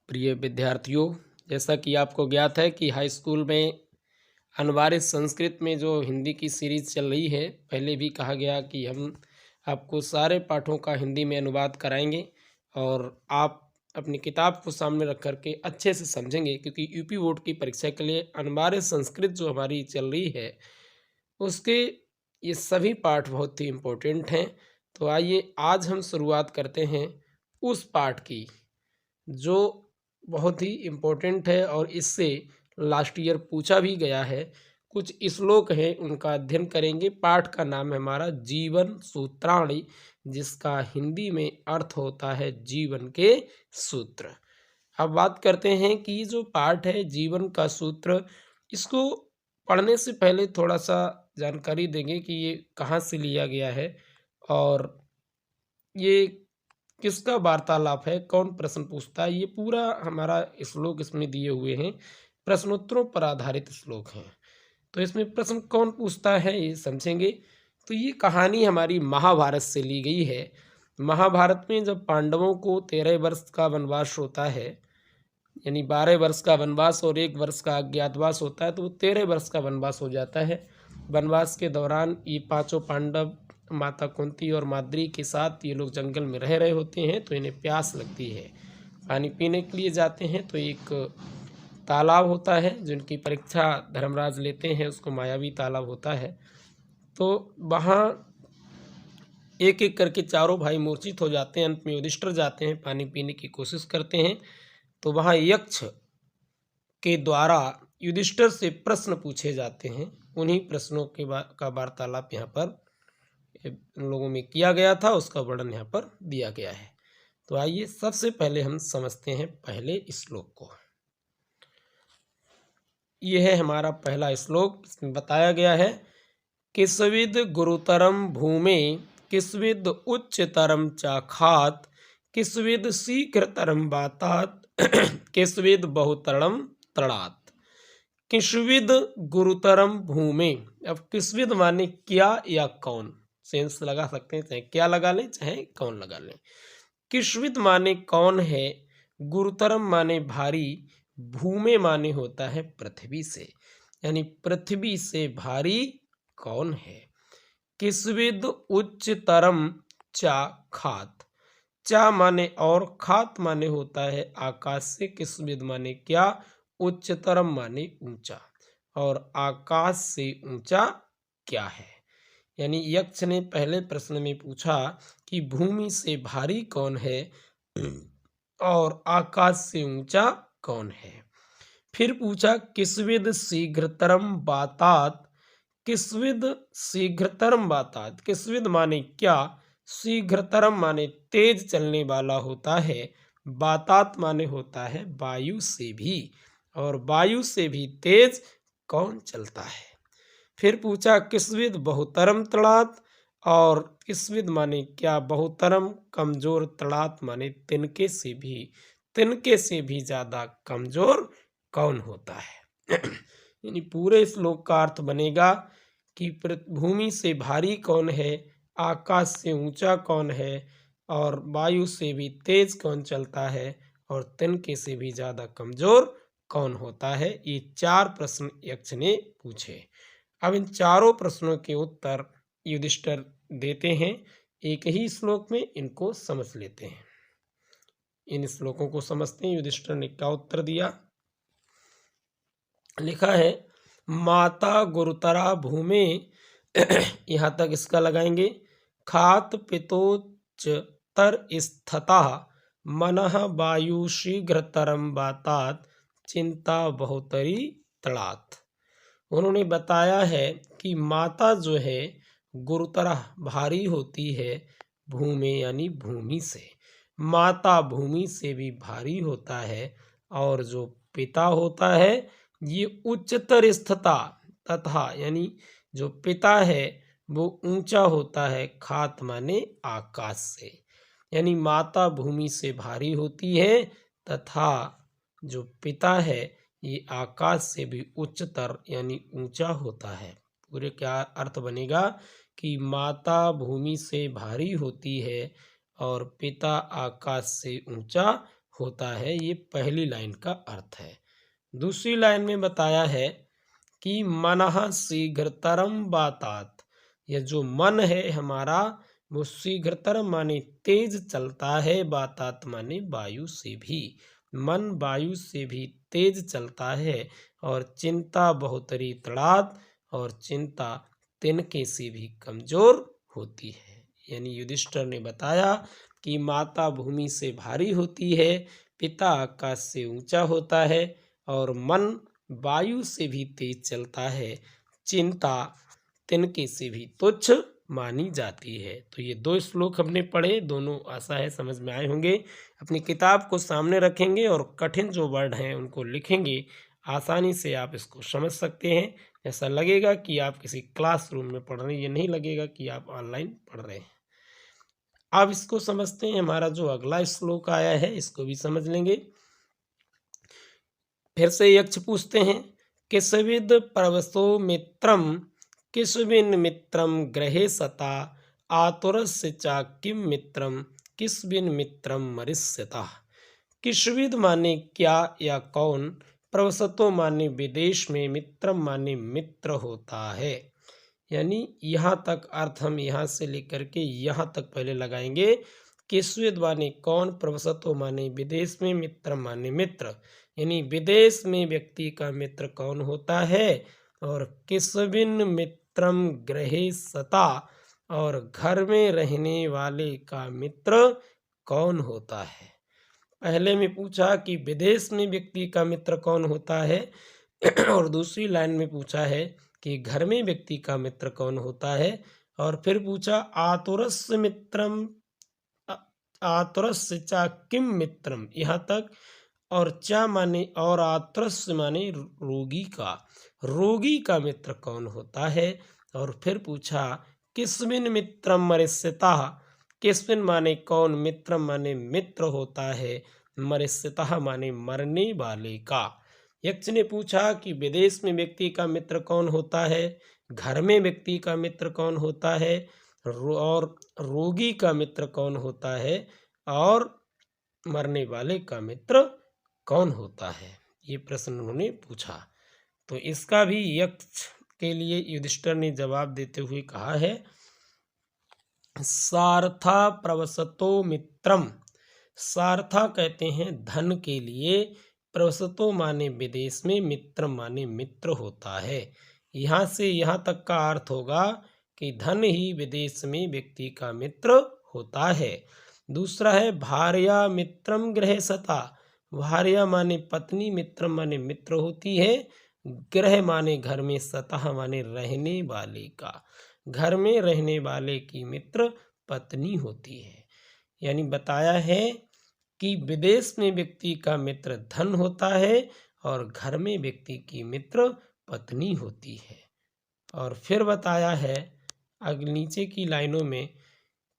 प्रिय विद्यार्थियों, जैसा कि आपको ज्ञात है कि हाई स्कूल में अनिवार्य संस्कृत में जो हिंदी की सीरीज़ चल रही है, पहले भी कहा गया कि हम आपको सारे पाठों का हिंदी में अनुवाद कराएंगे और आप अपनी किताब को सामने रख कर के अच्छे से समझेंगे, क्योंकि यूपी बोर्ड की परीक्षा के लिए अनिवार्य संस्कृत जो हमारी चल रही है, उसके ये सभी पाठ बहुत ही इम्पोर्टेंट हैं। तो आइए आज हम शुरुआत करते हैं उस पाठ की जो बहुत ही इम्पोर्टेंट है और इससे लास्ट ईयर पूछा भी गया है। कुछ श्लोक हैं, उनका अध्ययन करेंगे। पाठ का नाम है हमारा जीवन सूत्राणि, जिसका हिंदी में अर्थ होता है जीवन के सूत्र। अब बात करते हैं कि जो पाठ है जीवन का सूत्र, इसको पढ़ने से पहले थोड़ा सा जानकारी देंगे कि ये कहाँ से लिया गया है और ये किसका वार्तालाप है, कौन प्रश्न पूछता है। ये पूरा हमारा श्लोक इसमें दिए हुए हैं, प्रश्नोत्तरों पर आधारित श्लोक हैं। तो इसमें प्रश्न कौन पूछता है ये समझेंगे। तो ये कहानी हमारी महाभारत से ली गई है। महाभारत में जब पांडवों को 13 वर्ष का वनवास होता है, यानी 12 वर्ष का वनवास और 1 वर्ष का अज्ञातवास होता है, तो वो 13 वर्ष का वनवास हो जाता है। वनवास के दौरान ये पांचों पांडव माता कुंती और माद्री के साथ ये लोग जंगल में रह रहे होते हैं। तो इन्हें प्यास लगती है, पानी पीने के लिए जाते हैं। तो एक तालाब होता है जिनकी परीक्षा धर्मराज लेते हैं, उसको मायावी तालाब होता है। तो वहाँ एक एक करके चारों भाई मूर्छित हो जाते हैं। अंत में युधिष्ठिर जाते हैं, पानी पीने की कोशिश करते हैं। तो वहाँ यक्ष के द्वारा युधिष्ठिर से प्रश्न पूछे जाते हैं। उन्हीं प्रश्नों के का वार्तालाप यहाँ पर इन लोगों में किया गया था, उसका वर्णन यहाँ पर दिया गया है। तो आइए सबसे पहले हम समझते हैं पहले श्लोक को। यह है हमारा पहला श्लोक। इसमें बताया गया है, किस्विद गुरुतरम भूमे किस्विद उच्चतरम चाखात किस्विद शीघ्रतरम बातात किस्विद बहुतरम तड़ात। किस्विद गुरुतरम भूमे। अब किस्विद माने क्या या कौन, सेंस लगा सकते हैं, चाहे क्या लगा लें चाहे कौन लगा लें। किस्विद माने कौन है, गुरुतरम माने भारी, भूमे माने होता है पृथ्वी से, यानी पृथ्वी से भारी कौन है। किस्विद उच्चतरम चा खात, चा माने और, खात माने होता है आकाश से। किस्विद माने क्या, उच्चतरम माने ऊंचा, और आकाश से ऊंचा क्या है। यानी यक्ष ने पहले प्रश्न में पूछा कि भूमि से भारी कौन है और आकाश से ऊंचा कौन है। फिर पूछा किस्विद शीघ्रतरम बातात, किस्विद शीघ्रतरम बातात। किस्विद माने क्या, शीघ्रतरम माने तेज चलने वाला होता है, बातात माने होता है वायु से भी, और वायु से भी तेज कौन चलता है। फिर पूछा किस्विद बहुतरम तड़ात, और किस्विद माने क्या, बहुतरम कमजोर, तड़ात माने तिनके से भी ज्यादा कमजोर कौन होता है। यानी पूरे श्लोक का अर्थ बनेगा कि भूमि से भारी कौन है, आकाश से ऊंचा कौन है, और वायु से भी तेज कौन चलता है, और तिनके से भी ज्यादा कमजोर कौन होता है। ये 4 प्रश्न यक्ष ने पूछे। अब इन चारों प्रश्नों के उत्तर युधिष्ठिर देते हैं। एक ही श्लोक में इनको समझ लेते हैं। इन श्लोकों को समझते हैं। युधिष्ठिर ने क्या उत्तर दिया, लिखा है, माता गुरुतरा भूमे यहाँ तक इसका लगाएंगे। खात पितोच तर स्थिता मनः वायु शीघ्रतरम बातात चिंता बहुतरी तड़ात। उन्होंने बताया है कि माता जो है गुरुतरा भारी होती है, भूमि यानी भूमि से, माता भूमि से भी भारी होता है, और जो पिता होता है ये उच्चतर स्थिता तथा, यानी जो पिता है वो ऊंचा होता है, खात माने आकाश से, यानी माता भूमि से भारी होती है तथा जो पिता है ये आकाश से भी उच्चतर यानी ऊंचा होता है। पूरे क्या अर्थ बनेगा कि माता भूमि से भारी होती है और पिता आकाश से ऊंचा होता है। ये पहली लाइन का अर्थ है। दूसरी लाइन में बताया है कि मनः शीघ्रतरम बातात, यह जो मन है हमारा वो शीघ्रतरम माने तेज चलता है, बातात माने वायु से भी, मन वायु से भी तेज चलता है। और चिंता बहुतरी तड़ात, और चिंता तिनके से भी कमजोर होती है। यानी युधिष्ठिर ने बताया कि माता भूमि से भारी होती है, पिता आकाश से ऊंचा होता है, और मन वायु से भी तेज चलता है, चिंता तिनके से भी तुच्छ मानी जाती है। तो ये 2 श्लोक हमने पढ़े, दोनों आशा है समझ में आए होंगे। अपनी किताब को सामने रखेंगे और कठिन जो वर्ड हैं उनको लिखेंगे, आसानी से आप इसको समझ सकते हैं। ऐसा लगेगा कि आप किसी क्लासरूम में पढ़ रहे हैं, ये नहीं लगेगा कि आप ऑनलाइन पढ़ रहे हैं। अब इसको समझते हैं। हमारा जो अगला श्लोक आया है इसको भी समझ लेंगे। फिर से यक्ष पूछते हैं, किसविद प्रवसो मित्रम, किसविन मित्रम ग्रहे सता, आतुरस्य चा किम मित्रम, किसविन मित्रम मरिष्यता। किसविद माने क्या या कौन, प्रवसतो माने विदेश में, मित्रम माने मित्र होता है। यानी यहाँ तक अर्थ हम यहाँ से लेकर के यहाँ तक पहले लगाएंगे। किसविद माने कौन, प्रवसतो माने विदेश में, मित्र माने मित्र। यानी विदेश में व्यक्ति का मित्र कौन होता है, और किसविन मित्रम गृहे सता, और घर में रहने वाले का मित्र कौन होता है। पहले में पूछा कि विदेश में व्यक्ति का मित्र कौन होता है, और दूसरी लाइन में पूछा है कि घर में व्यक्ति का मित्र कौन होता है, और फिर पूछा आतुरस्य मित्रम, आतुरस्य चा किम मित्रम, यहाँ तक। और चा माने और, आतुरस्य माने रोगी का मित्र कौन होता है। और फिर पूछा किस्मिन मित्रम मरिष्यता, किस्मिन माने कौन, मित्रम माने मित्र होता है, मरिष्यता माने मरने वाले का। यक्ष ने पूछा कि विदेश में व्यक्ति का मित्र कौन होता है, घर में व्यक्ति का मित्र कौन होता है, और रोगी का मित्र कौन होता है, और मरने वाले का मित्र कौन होता है। ये प्रश्न उन्होंने पूछा। तो इसका भी यक्ष के लिए युधिष्ठिर ने जवाब देते हुए कहा है, सार्था प्रवसतो मित्रम। सार्था कहते हैं धन के लिए, प्रवसतो माने विदेश में, मित्र माने मित्र होता है। यहाँ से यहाँ तक का अर्थ होगा कि धन ही विदेश में व्यक्ति का मित्र होता है। दूसरा है भार्या मित्रम गृह सता। भार्या माने पत्नी, मित्र माने मित्र होती है, गृह माने घर में, सतह माने रहने वाले का, घर में रहने वाले की मित्र पत्नी होती है। यानी बताया है कि विदेश में व्यक्ति का मित्र धन होता है, और घर में व्यक्ति की मित्र पत्नी होती है। और फिर बताया है अगले नीचे की लाइनों में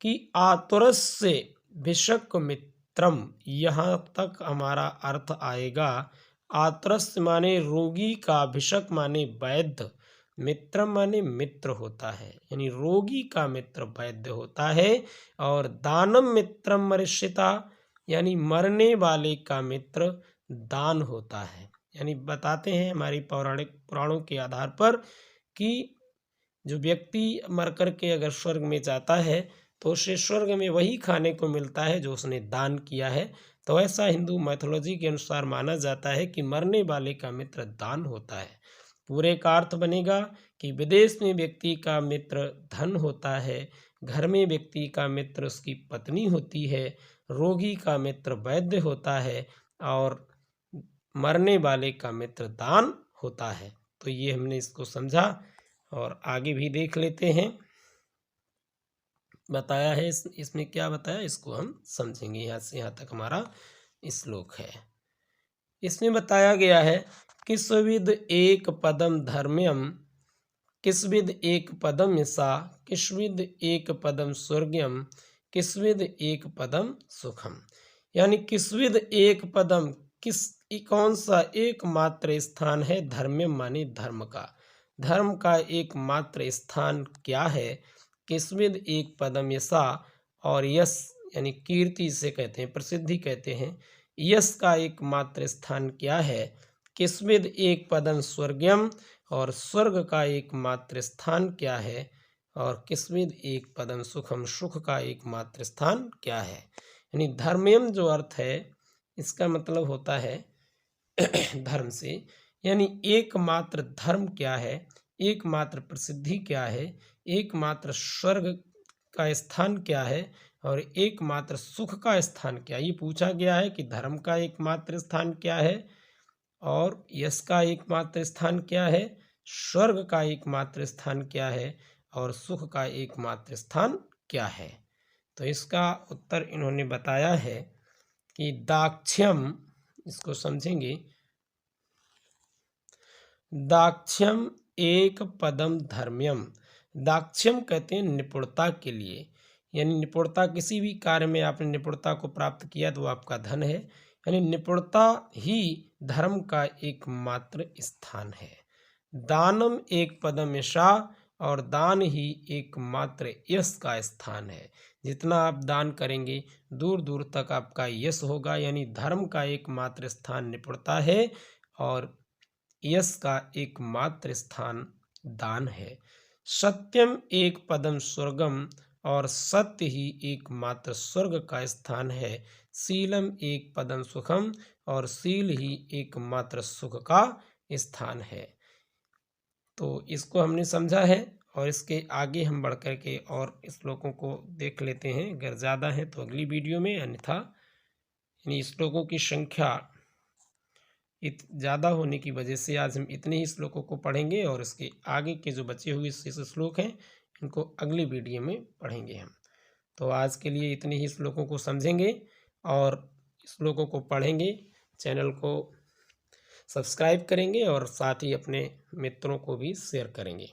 कि आतुरस्य भिषक मित्रम, यहाँ तक हमारा अर्थ आएगा। आतुरस्य माने रोगी का, भिषक माने वैद्य, मित्र माने मित्र होता है, यानी रोगी का मित्र वैद्य होता है। और दानम मित्रम मरिष्यता, यानी मरने वाले का मित्र दान होता है। यानी बताते हैं हमारी पौराणिक पुराणों के आधार पर कि जो व्यक्ति मर कर के अगर स्वर्ग में जाता है तो उसे स्वर्ग में वही खाने को मिलता है जो उसने दान किया है। तो ऐसा हिंदू मैथोलॉजी के अनुसार माना जाता है कि मरने वाले का मित्र दान होता है। पूरे का अर्थ बनेगा कि विदेश में व्यक्ति का मित्र धन होता है, घर में व्यक्ति का मित्र उसकी पत्नी होती है, रोगी का मित्र वैद्य होता है, और मरने वाले का मित्र दान होता है। तो ये हमने इसको समझा, और आगे भी देख लेते हैं। बताया है इसमें क्या बताया, इसको हम समझेंगे। यहाँ से यहाँ तक हमारा श्लोक है। इसमें बताया गया है किसविद एक पदम धर्म्यम, किसविद एक पदम यशा, किसविद एक पदम स्वर्गम, किसविद एक पदम सुखम। यानी किसविद एक पदम, कौन सा एकमात्र स्थान है, धर्म्यम माने धर्म का, धर्म का एकमात्र स्थान क्या है, किसविद एक पदम यशा, और यश यानी कीर्ति से कहते हैं, प्रसिद्धि कहते हैं, यश का एकमात्र स्थान क्या है? किस्मिद एक पदम स्वर्गम, और स्वर्ग का एकमात्र स्थान क्या है? और किस्मिद एक पदम सुखम, सुख का एकमात्र स्थान क्या है? यानी धर्मयम जो अर्थ है इसका मतलब होता है धर्म से, यानी एकमात्र धर्म क्या है, एकमात्र प्रसिद्धि क्या है, एकमात्र स्वर्ग का स्थान क्या है, और एकमात्र सुख का स्थान क्या है। ये पूछा गया है कि धर्म का एकमात्र स्थान क्या है, और यश का एकमात्र स्थान क्या है, स्वर्ग का एकमात्र स्थान क्या है, और सुख का एकमात्र स्थान क्या है। तो इसका उत्तर इन्होंने बताया है कि दाक्ष्यम, इसको समझेंगे, दाक्ष्यम एक पदम धर्म्यम। दाक्ष्यम कहते हैं निपुणता के लिए, यानी निपुणता, किसी भी कार्य में आपने निपुणता को प्राप्त किया तो वो आपका धन है, यानी निपुणता ही धर्म का एकमात्र स्थान है। दानम एक पदम यशा, और दान ही एकमात्र यश का स्थान है। जितना आप दान करेंगे दूर दूर तक आपका यश होगा, यानी धर्म का एकमात्र स्थान निपुणता है और यश का एकमात्र स्थान दान है। सत्यम एक पदम स्वर्गम, और सत्य ही एकमात्र स्वर्ग का स्थान है। शीलम एक पदम सुखम, और शील ही एकमात्र सुख का स्थान है। तो इसको हमने समझा है, और इसके आगे हम बढ़ कर के और श्लोकों को देख लेते हैं। अगर ज़्यादा है तो अगली वीडियो में, अन्यथा यानी श्लोकों की संख्या ज़्यादा होने की वजह से आज हम इतने ही श्लोकों को पढ़ेंगे, और इसके आगे के जो बचे हुए शेष श्लोक हैं इनको अगली वीडियो में पढ़ेंगे हम। तो आज के लिए इतने ही श्लोकों को समझेंगे और श्लोकों को पढ़ेंगे। चैनल को सब्सक्राइब करेंगे और साथ ही अपने मित्रों को भी शेयर करेंगे।